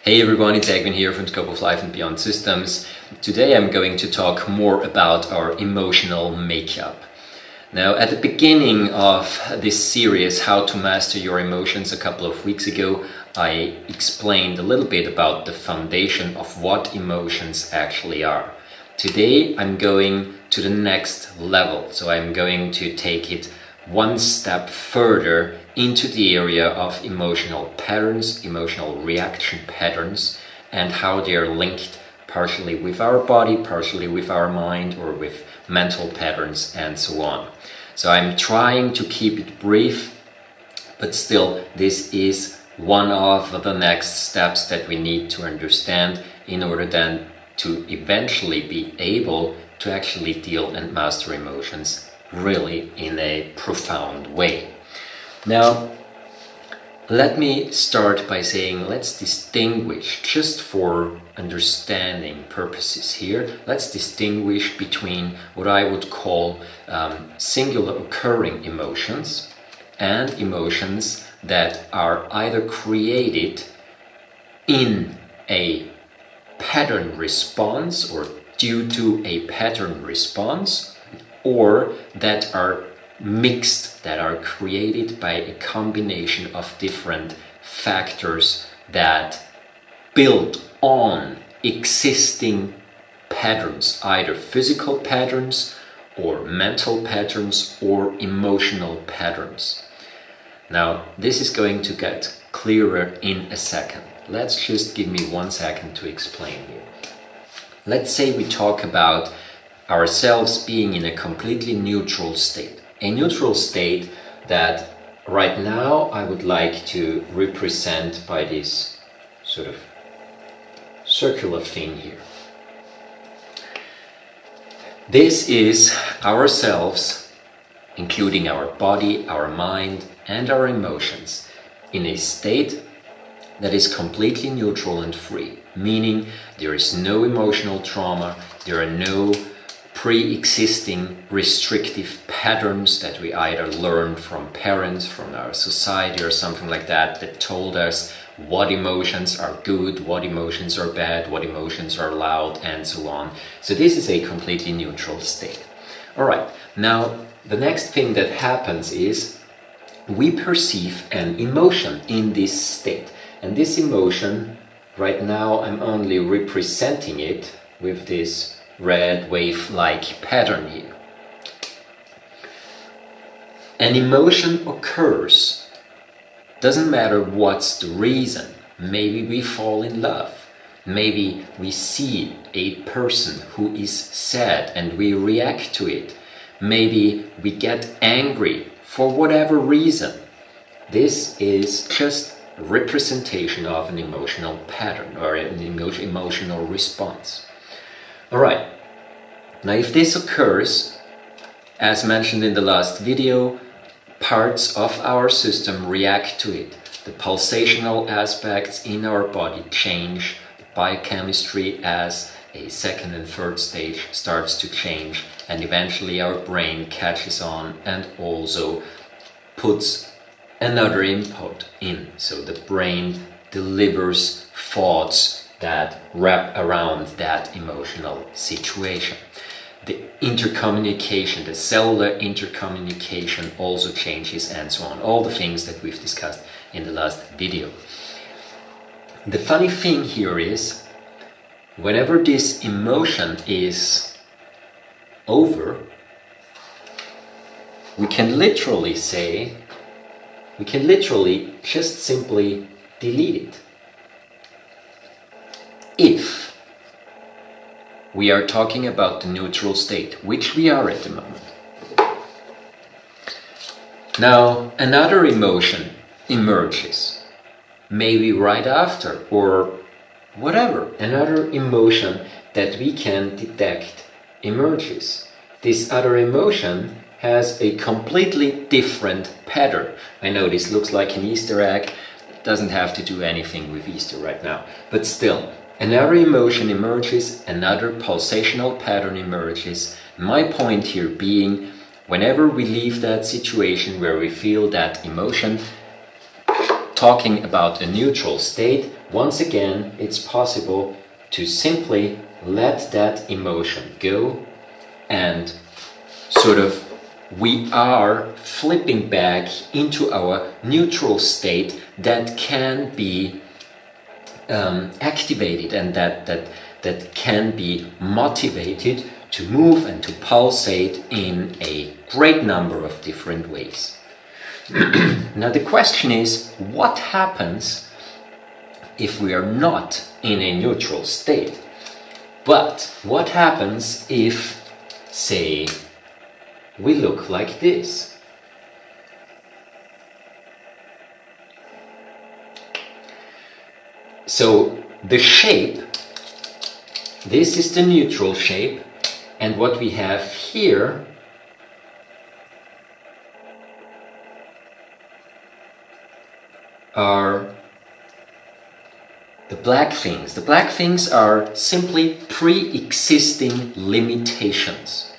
Hey everyone, it's Egwin here from Scope of Life and Beyond Systems. Today I'm going to talk more about our emotional makeup. Now, at the beginning of this series, How to Master Your Emotions, a couple of weeks ago, I explained a little bit about the foundation of what emotions actually are. Today I'm going to the next level, so I'm going to take it one step further into the area of emotional patterns, emotional reaction patterns, and how they are linked partially with our body, partially with our mind, or with mental patterns, and so on. So I'm trying to keep it brief, but still this is one of the next steps that we need to understand in order then to eventually be able to actually deal and master emotions really in a profound way. Now, let me start by saying let's distinguish, just for understanding purposes here, let's distinguish between what I would call singular occurring emotions and emotions that are either created in a pattern response or due to a pattern response, or that are mixed, that are created by a combination of different factors that build on existing patterns, either physical patterns or mental patterns or emotional patterns. Now, this is going to get clearer in a second. Let's just give me 1 second to explain here. Let's say we talk about ourselves being in a completely neutral state. A neutral state that right now I would like to represent by this sort of circular thing here. This is ourselves, including our body, our mind, and our emotions, in a state that is completely neutral and free, meaning there is no emotional trauma, there are no pre-existing restrictive patterns that we either learned from parents, from our society or something like that, that told us what emotions are good, what emotions are bad, what emotions are allowed, and so on. So this is a completely neutral state. All right, now the next thing that happens is we perceive an emotion in this state. And this emotion, right now I'm only representing it with this red wave-like pattern here. An emotion occurs, doesn't matter what's the reason. Maybe we fall in love, maybe we see a person who is sad and we react to it, maybe we get angry for whatever reason. This is just a representation of an emotional pattern or an emotional response. Alright, now if this occurs, as mentioned in the last video, parts of our system react to it. The pulsational aspects in our body change, the biochemistry as a second and third stage starts to change, and eventually our brain catches on and also puts another input in. So the brain delivers thoughts that wrap around that emotional situation. The intercommunication, the cellular intercommunication also changes, and so on. All the things that we've discussed in the last video. The funny thing here is, whenever this emotion is over, we can literally just simply delete it. If we are talking about the neutral state, which we are at the moment. Now, another emotion emerges, maybe right after or whatever. Another emotion that we can detect emerges. This other emotion has a completely different pattern. I know this looks like an Easter egg, doesn't have to do anything with Easter right now, but still. Another emotion emerges, another pulsational pattern emerges. My point here being, whenever we leave that situation where we feel that emotion, talking about a neutral state, once again, it's possible to simply let that emotion go, and sort of we are flipping back into our neutral state that can be activated, and that can be motivated to move and to pulsate in a great number of different ways. Now the question is, what happens if we are not in a neutral state? But what happens if, say, we look like this? So the shape, this is the neutral shape, and what we have here are the black things. The black things are simply pre-existing limitations.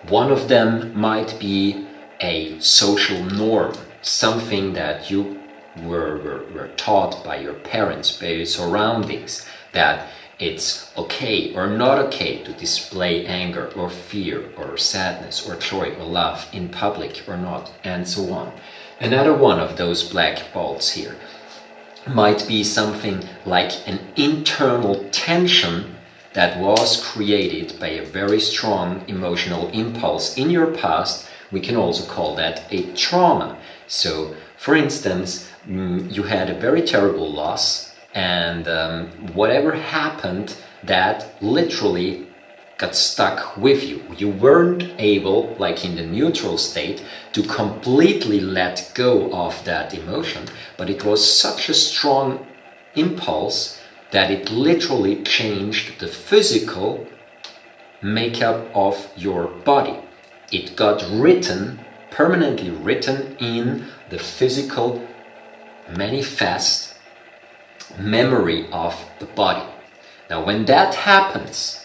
One of them might be a social norm, something that you were taught by your parents, by your surroundings, that it's okay or not okay to display anger or fear or sadness or joy or love in public or not, and so on. Another one of those black balls here might be something like an internal tension that was created by a very strong emotional impulse in your past. We can also call that a trauma. So, for instance, you had a very terrible loss, and whatever happened, that literally got stuck with you. You weren't able, like in the neutral state, to completely let go of that emotion, but it was such a strong impulse that it literally changed the physical makeup of your body. It got permanently written in the physical manifest memory of the body. Now, when that happens,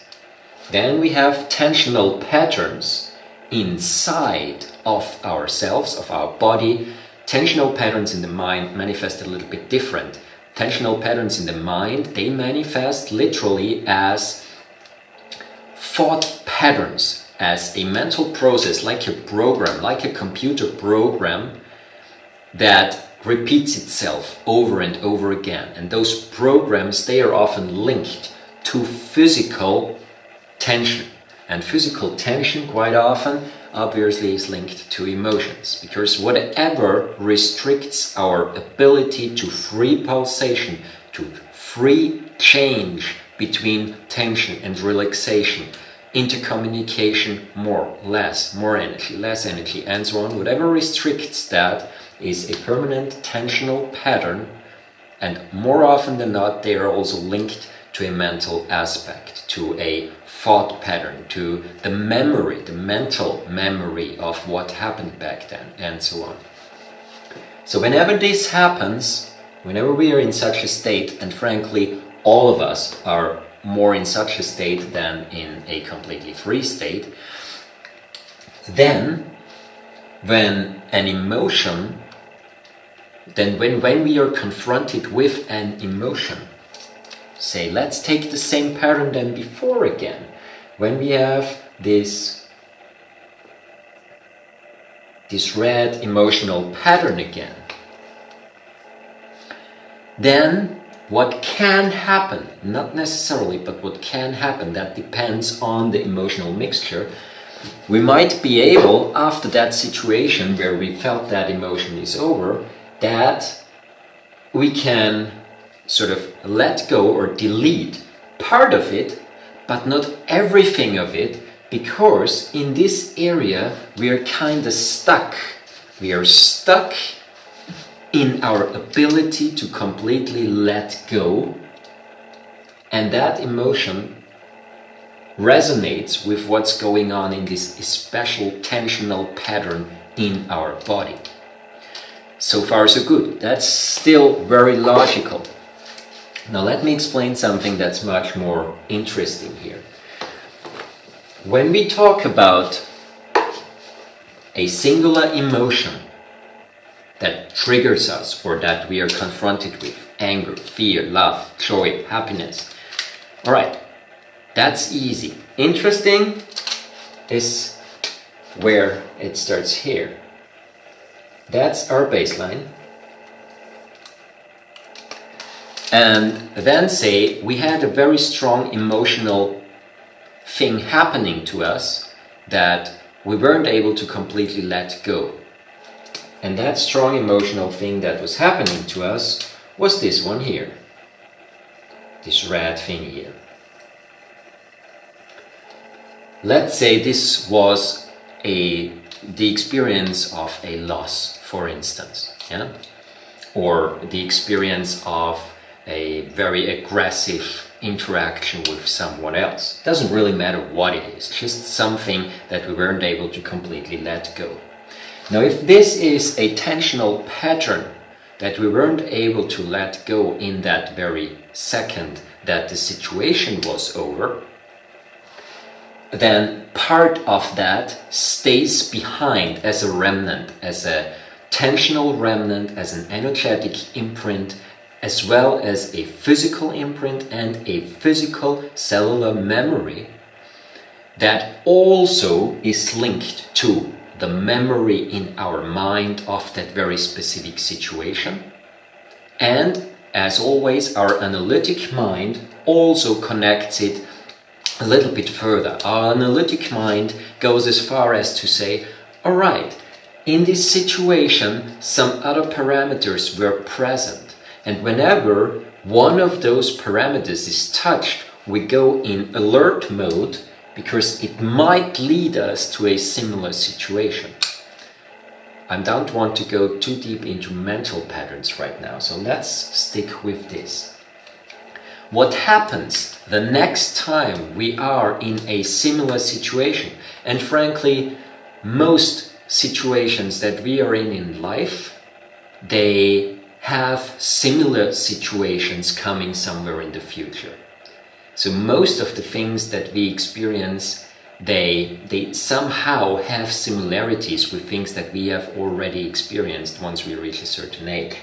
then we have tensional patterns inside of ourselves, of our body. Tensional patterns in the mind manifest a little bit different. Tensional patterns in the mind, they manifest literally as thought patterns, as a mental process, like a program, like a computer program that repeats itself over and over again. And those programs, they are often linked to physical tension. And physical tension quite often obviously is linked to emotions, because whatever restricts our ability to free pulsation, to free change between tension and relaxation, intercommunication, more, less, more energy, less energy, and so on, whatever restricts that is a permanent tensional pattern, and more often than not they are also linked to a mental aspect, to a thought pattern, to the memory, the mental memory of what happened back then, and so on. So whenever this happens, whenever we are in such a state, and frankly all of us are more in such a state than in a completely free state, then when we are confronted with an emotion, say, let's take the same pattern than before again. When we have this red emotional pattern again, then what can happen, not necessarily, but what can happen, that depends on the emotional mixture. We might be able, after that situation where we felt that emotion is over, that we can sort of let go or delete part of it, but not everything of it, because in this area we are kind of stuck. We are stuck in our ability to completely let go, and that emotion resonates with what's going on in this special tensional pattern in our body. So far so good. That's still very logical. Now let me explain something that's much more interesting here. When we talk about a singular emotion that triggers us or that we are confronted with, anger, fear, love, joy, happiness. All right, that's easy. Interesting is where it starts here. That's our baseline. And then say we had a very strong emotional thing happening to us that we weren't able to completely let go. And that strong emotional thing that was happening to us was this one here. This red thing here. Let's say this was the experience of a loss, for instance, yeah? Or the experience of a very aggressive interaction with someone else. Doesn't really matter what it is, just something that we weren't able to completely let go. Now, if this is a tensional pattern that we weren't able to let go in that very second that the situation was over, then part of that stays behind as a remnant, as a tensional remnant, as an energetic imprint, as well as a physical imprint and a physical cellular memory that also is linked to the memory in our mind of that very specific situation. And as always, our analytic mind also connects it a little bit further. Our analytic mind goes as far as to say, all right, in this situation, some other parameters were present. And whenever one of those parameters is touched, we go in alert mode because it might lead us to a similar situation. I don't want to go too deep into mental patterns right now, so let's stick with this. What happens the next time we are in a similar situation, and frankly, most situations that we are in life, they have similar situations coming somewhere in the future. So most of the things that we experience, they somehow have similarities with things that we have already experienced once we reach a certain age.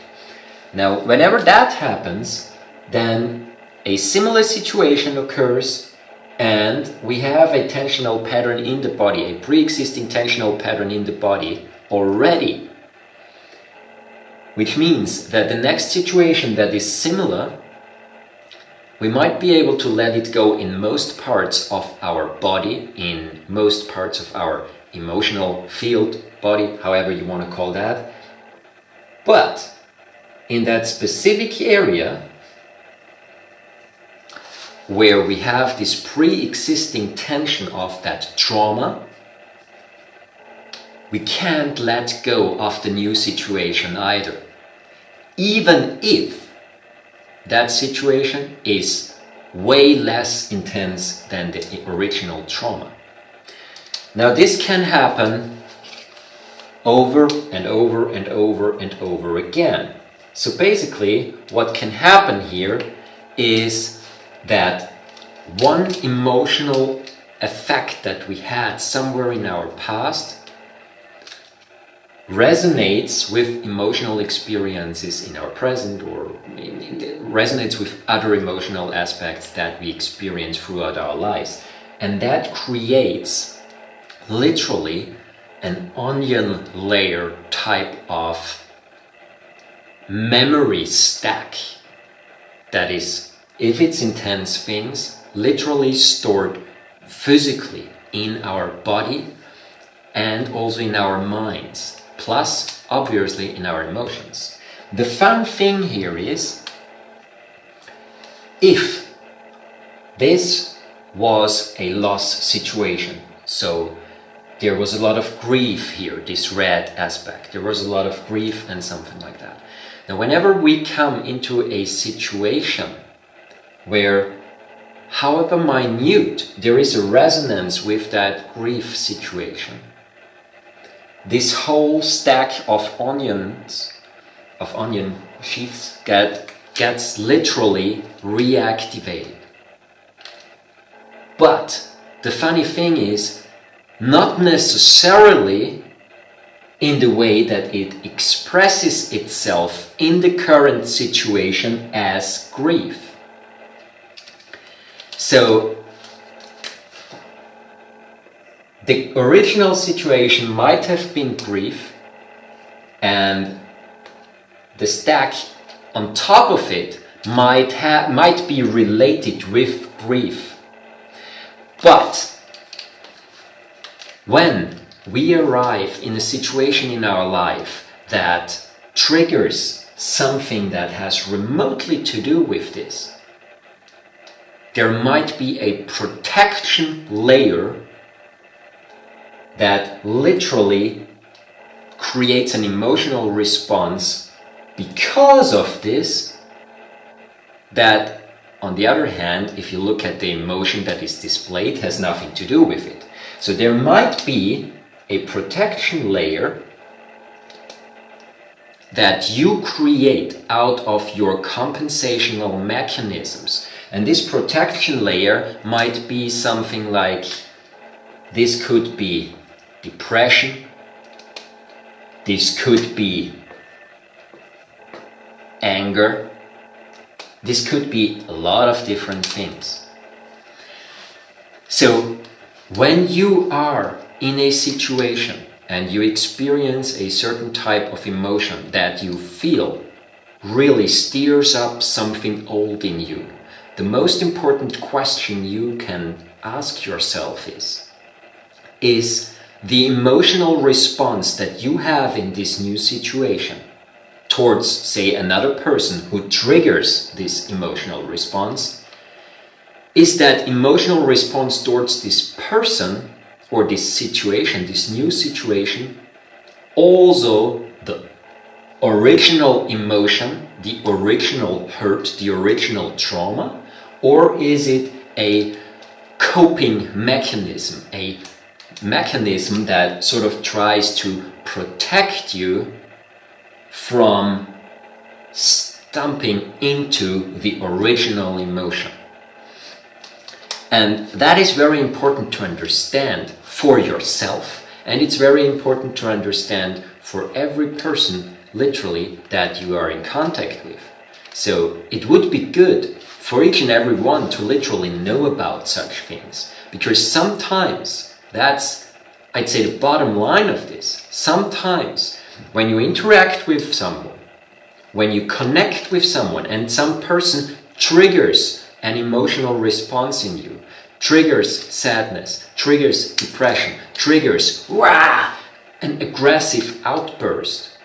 Now, whenever that happens, then a similar situation occurs and we have a tensional pattern in the body, a pre-existing tensional pattern in the body already. Which means that the next situation that is similar, we might be able to let it go in most parts of our body, in most parts of our emotional field, body, however you want to call that. But in that specific area where we have this pre-existing tension of that trauma, we can't let go of the new situation either, even if that situation is way less intense than the original trauma. Now, this can happen over and over and over and over again. So basically, what can happen here is that one emotional effect that we had somewhere in our past resonates with emotional experiences in our present, or resonates with other emotional aspects that we experience throughout our lives. And that creates literally an onion layer type of memory stack that is, if it's intense things, literally stored physically in our body and also in our minds. Plus, obviously, in our emotions. The fun thing here is, if this was a loss situation, so there was a lot of grief here, this red aspect, there was a lot of grief and something like that. Now, whenever we come into a situation where, however minute, there is a resonance with that grief situation, this whole stack of onion sheaths gets literally reactivated. But the funny thing is, not necessarily in the way that it expresses itself in the current situation as grief. So the original situation might have been grief, and the stack on top of it might be related with grief. But when we arrive in a situation in our life that triggers something that has remotely to do with this, there might be a protection layer that literally creates an emotional response because of this, that on the other hand, if you look at the emotion that is displayed, has nothing to do with it. So there might be a protection layer that you create out of your compensational mechanisms. And this protection layer might be something like, this could be depression, this could be anger, this could be a lot of different things. So when you are in a situation and you experience a certain type of emotion that you feel really stirs up something old in you, the most important question you can ask yourself is the emotional response that you have in this new situation towards, say, another person who triggers this emotional response, is that emotional response towards this person or this situation, this new situation, also the original emotion, the original hurt, the original trauma, or is it a coping mechanism, a mechanism that sort of tries to protect you from stumping into the original emotion? And that is very important to understand for yourself, and it's very important to understand for every person, literally, that you are in contact with. So it would be good for each and every one to literally know about such things, because sometimes, that's, I'd say, the bottom line of this, sometimes when you interact with someone, when you connect with someone and some person triggers an emotional response in you, triggers sadness, triggers depression, triggers an aggressive outburst,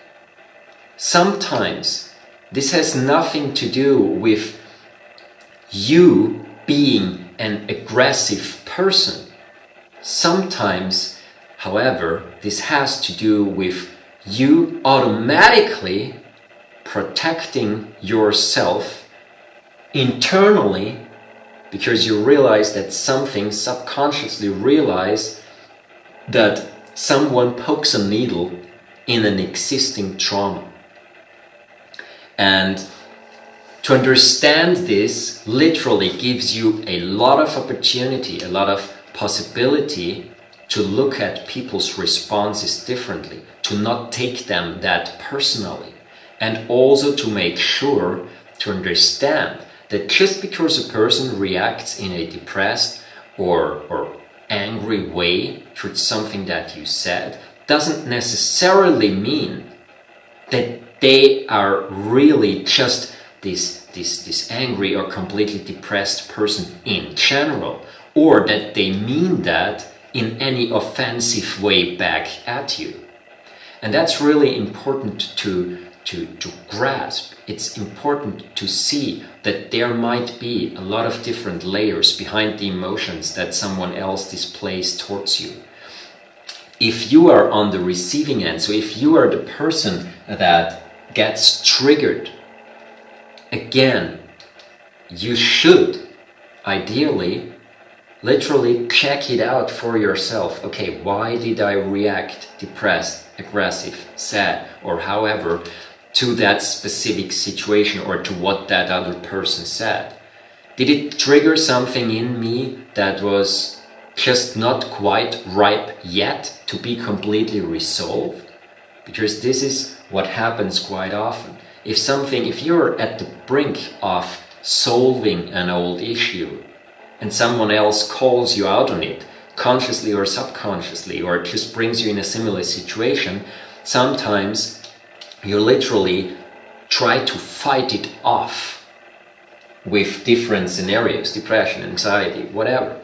sometimes this has nothing to do with you being an aggressive person. Sometimes, however, this has to do with you automatically protecting yourself internally, because you realize that something, subconsciously realize that someone pokes a needle in an existing trauma. And to understand this literally gives you a lot of opportunity, a lot of possibility to look at people's responses differently, to not take them that personally, and also to make sure to understand that just because a person reacts in a depressed or angry way towards something that you said doesn't necessarily mean that they are really just this angry or completely depressed person in general, or that they mean that in any offensive way back at you. And that's really important to grasp. It's important to see that there might be a lot of different layers behind the emotions that someone else displays towards you. If you are on the receiving end, so if you are the person that gets triggered, again, you should ideally literally check it out for yourself. Okay, why did I react depressed, aggressive, sad, or however to that specific situation or to what that other person said? Did it trigger something in me that was just not quite ripe yet to be completely resolved? because this is what happens quite often. If you're at the brink of solving an old issue and someone else calls you out on it, consciously or subconsciously, or just brings you in a similar situation, sometimes you literally try to fight it off with different scenarios, depression, anxiety, whatever,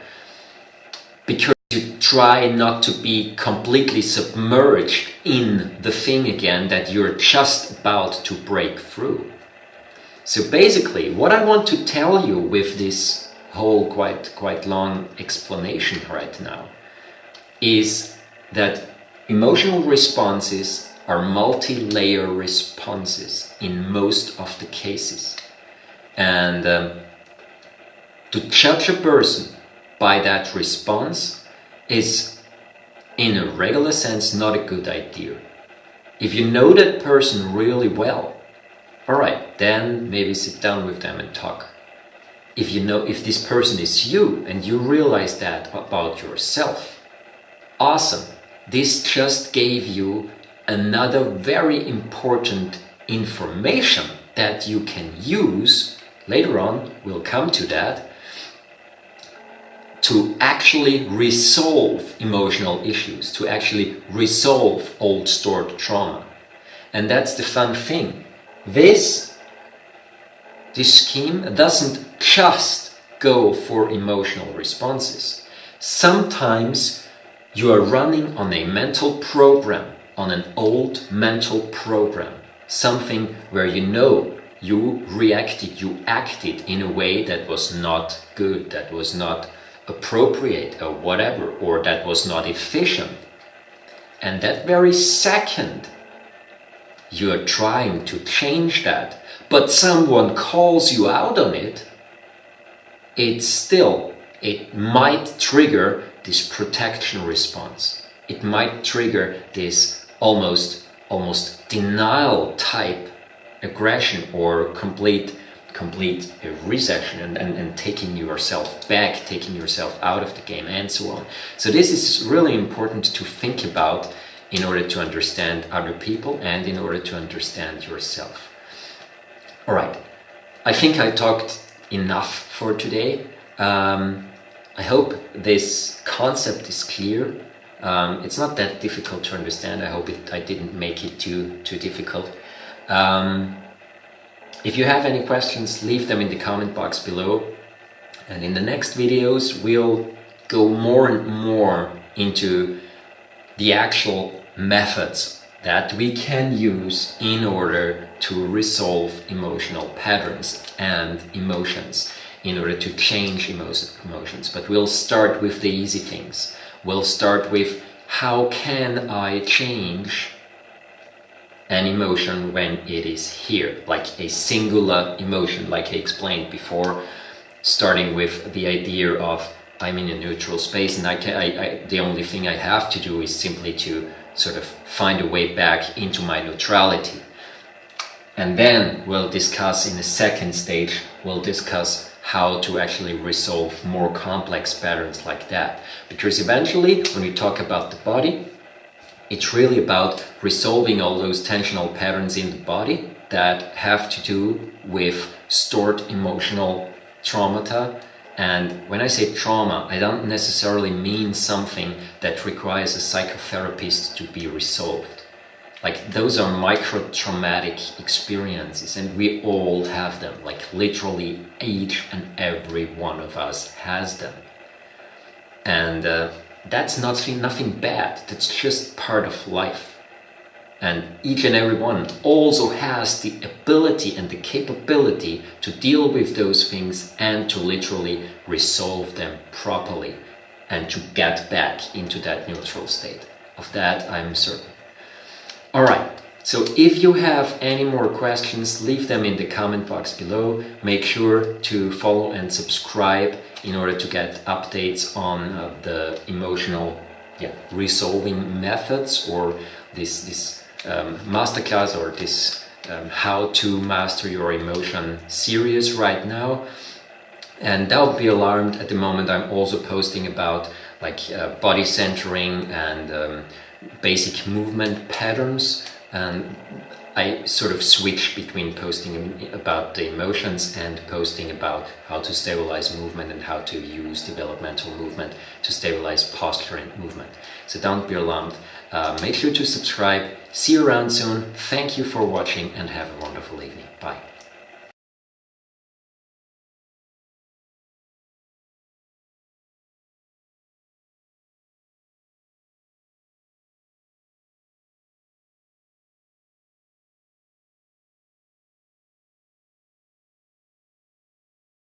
because you try not to be completely submerged in the thing again that you're just about to break through. So basically, what I want to tell you with this whole quite long explanation right now is that emotional responses are multi-layer responses in most of the cases. And to judge a person by that response is, in a regular sense, not a good idea. If you know that person really well, alright, then maybe sit down with them and talk. If this person is you and you realize that about yourself, awesome. This just gave you another very important information that you can use later on, we'll come to that, to actually resolve emotional issues, to actually resolve old stored trauma. And that's the fun thing. This scheme doesn't just go for emotional responses. Sometimes you are running on a mental program, on an old mental program, something where you reacted, you acted in a way that was not good, that was not appropriate or whatever, or that was not efficient. And that very second you are trying to change that, but someone calls you out on it, it might trigger this protection response. It might trigger this almost denial type aggression or complete resection and taking yourself back, taking yourself out of the game, and so on. So this is really important to think about in order to understand other people and in order to understand yourself. Alright, I think I talked enough for today. I hope this concept is clear. It's not that difficult to understand. I hope I didn't make it too difficult. If you have any questions, leave them in the comment box below. And in the next videos, we'll go more and more into the actual methods that we can use in order to resolve emotional patterns and emotions, in order to change emotions. But we'll start with the easy things. We'll start with, how can I change an emotion when it is here, like a singular emotion, like I explained before, starting with the idea of I'm in a neutral space and the only thing I have to do is simply to sort of find a way back into my neutrality. And then we'll discuss in the second stage, we'll discuss how to actually resolve more complex patterns like that. Because eventually, when we talk about the body, it's really about resolving all those tensional patterns in the body that have to do with stored emotional traumata. And when I say trauma, I don't necessarily mean something that requires a psychotherapist to be resolved. Like, those are microtraumatic experiences, and we all have them. Like, literally each and every one of us has them. And that's nothing bad. That's just part of life. And each and every one also has the ability and the capability to deal with those things and to literally resolve them properly and to get back into that neutral state. Of that, I'm certain. Alright, so if you have any more questions, leave them in the comment box below. Make sure to follow and subscribe in order to get updates on the emotional resolving methods, or this masterclass, or this how to master your emotion series right now. And don't be alarmed, at the moment I'm also posting about like body centering and basic movement patterns, and I sort of switch between posting about the emotions and posting about how to stabilize movement and how to use developmental movement to stabilize posture and movement. So don't be alarmed. Make sure to subscribe. See you around soon. Thank you for watching and have a wonderful evening. Bye.